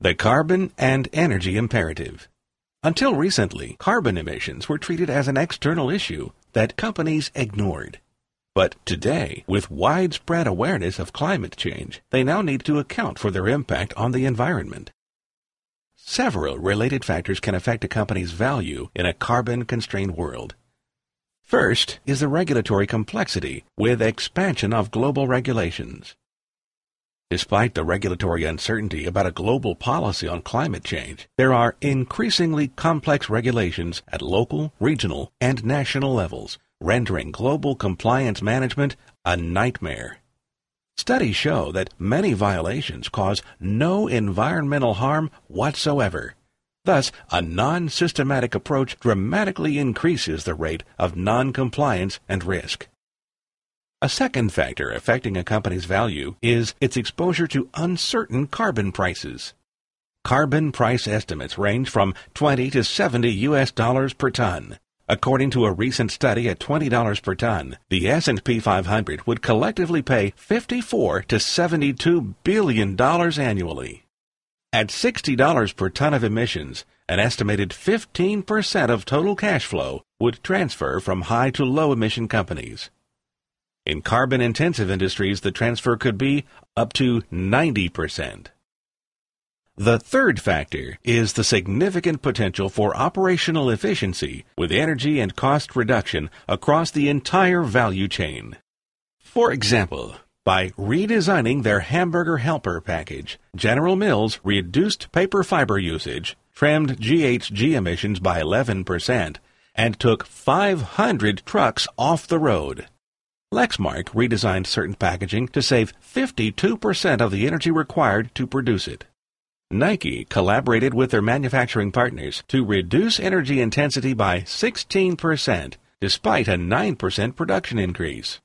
The carbon and energy imperative. Until recently, carbon emissions were treated as an external issue that companies ignored. But today, with widespread awareness of climate change, they now need to account for their impact on the environment. Several related factors can affect a company's value in a carbon-constrained world. First is the regulatory complexity with expansion of global regulations. Despite the regulatory uncertainty about a global policy on climate change, there are increasingly complex regulations at local, regional, and national levels, rendering global compliance management a nightmare. Studies show that many violations cause no environmental harm whatsoever. Thus, a non-systematic approach dramatically increases the rate of non-compliance and risk. A second factor affecting a company's value is its exposure to uncertain carbon prices. Carbon price estimates range from $20 to $70 per ton. According to a recent study at $20 per ton, the S&P 500 would collectively pay $54 to $72 billion annually. At $60 per ton of emissions, an estimated 15% of total cash flow would transfer from high to low emission companies. In carbon-intensive industries, the transfer could be up to 90%. The third factor is the significant potential for operational efficiency with energy and cost reduction across the entire value chain. For example, by redesigning their hamburger helper package, General Mills reduced paper fiber usage, trimmed GHG emissions by 11%, and took 500 trucks off the road. Lexmark redesigned certain packaging to save 52% of the energy required to produce it. Nike collaborated with their manufacturing partners to reduce energy intensity by 16%, despite a 9% production increase.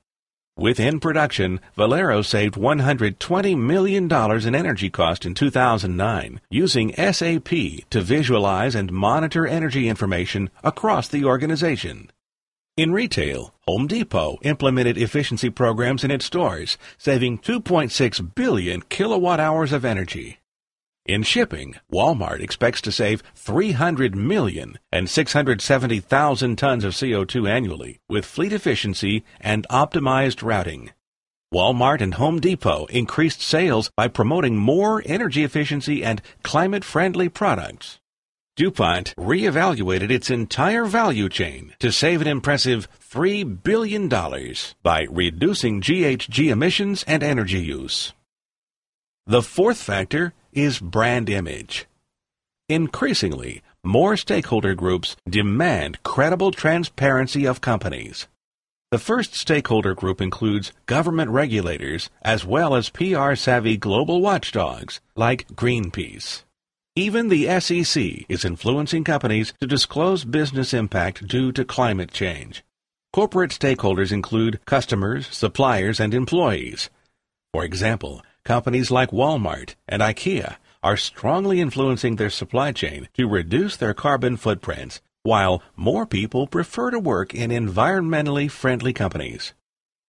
Within production, Valero saved $120 million in energy cost in 2009, using SAP to visualize and monitor energy information across the organization. In retail, Home Depot implemented efficiency programs in its stores, saving 2.6 billion kilowatt-hours of energy. In shipping, Walmart expects to save 300 million and 670,000 tons of CO2 annually with fleet efficiency and optimized routing. Walmart and Home Depot increased sales by promoting more energy efficiency and climate-friendly products. DuPont reevaluated its entire value chain to save an impressive $3 billion by reducing GHG emissions and energy use. The fourth factor is brand image. Increasingly, more stakeholder groups demand credible transparency of companies. The first stakeholder group includes government regulators as well as PR-savvy global watchdogs like Greenpeace. Even the SEC is influencing companies to disclose business impact due to climate change. Corporate stakeholders include customers, suppliers, and employees. For example, companies like Walmart and IKEA are strongly influencing their supply chain to reduce their carbon footprints, while more people prefer to work in environmentally friendly companies.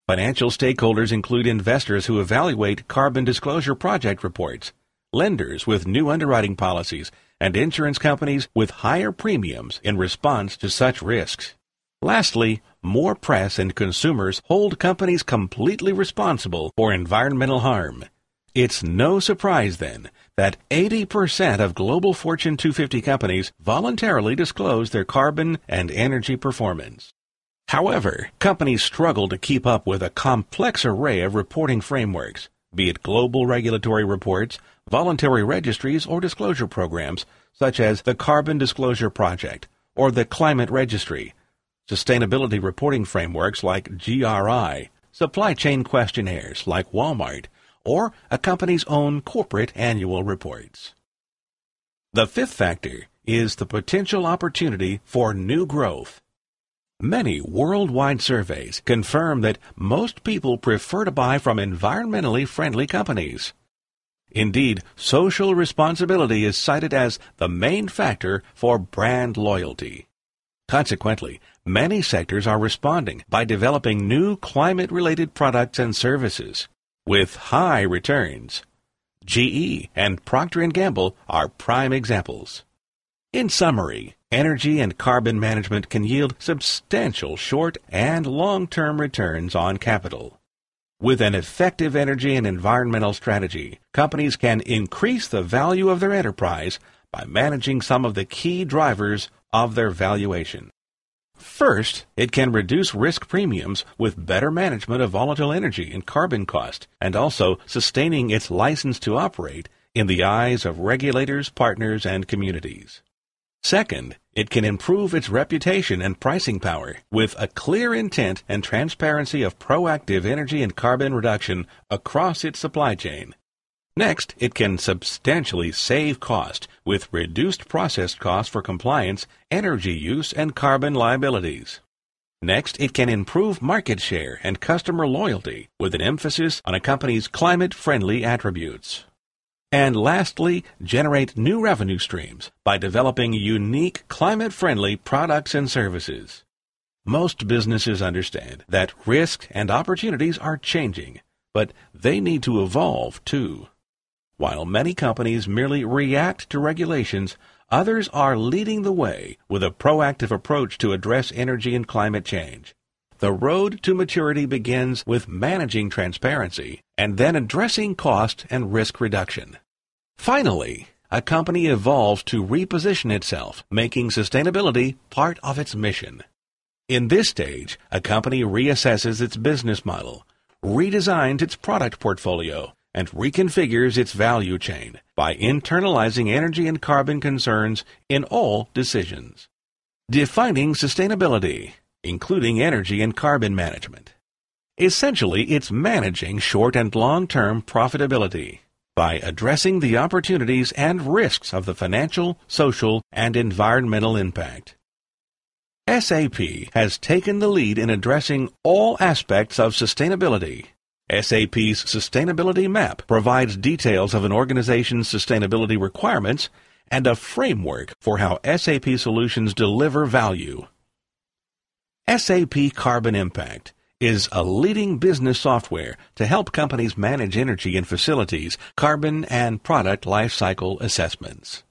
Financial stakeholders include investors who evaluate carbon disclosure project reports, lenders with new underwriting policies, and insurance companies with higher premiums in response to such risks. Lastly, more press and consumers hold companies completely responsible for environmental harm. It's no surprise, then, that 80% of global Fortune 250 companies voluntarily disclose their carbon and energy performance. However, companies struggle to keep up with a complex array of reporting frameworks, be it global regulatory reports, voluntary registries, or disclosure programs, such as the Carbon Disclosure Project or the Climate Registry, sustainability reporting frameworks like GRI, supply chain questionnaires like Walmart, or a company's own corporate annual reports. The fifth factor is the potential opportunity for new growth. Many worldwide surveys confirm that most people prefer to buy from environmentally friendly companies. Indeed, social responsibility is cited as the main factor for brand loyalty. Consequently, many sectors are responding by developing new climate-related products and services with high returns. GE and Procter & Gamble are prime examples. In summary, energy and carbon management can yield substantial short and long-term returns on capital. With an effective energy and environmental strategy, companies can increase the value of their enterprise by managing some of the key drivers of their valuation. First, it can reduce risk premiums with better management of volatile energy and carbon cost, and also sustaining its license to operate in the eyes of regulators, partners, and communities. Second, it can improve its reputation and pricing power with a clear intent and transparency of proactive energy and carbon reduction across its supply chain. Next, it can substantially save cost with reduced process costs for compliance, energy use, and carbon liabilities. Next, it can improve market share and customer loyalty with an emphasis on a company's climate-friendly attributes. And lastly, generate new revenue streams by developing unique climate-friendly products and services. Most businesses understand that risk and opportunities are changing, but they need to evolve too. While many companies merely react to regulations, others are leading the way with a proactive approach to address energy and climate change. The road to maturity begins with managing transparency and then addressing cost and risk reduction. Finally, a company evolves to reposition itself, making sustainability part of its mission. In this stage, a company reassesses its business model, redesigns its product portfolio, and reconfigures its value chain by internalizing energy and carbon concerns in all decisions. Defining sustainability, including energy and carbon management. Essentially, it's managing short and long-term profitability by addressing the opportunities and risks of the financial, social, and environmental impact. SAP has taken the lead in addressing all aspects of sustainability. SAP's Sustainability Map provides details of an organization's sustainability requirements and a framework for how SAP solutions deliver value. SAP Carbon Impact is a leading business software to help companies manage energy and facilities, carbon and product life cycle assessments.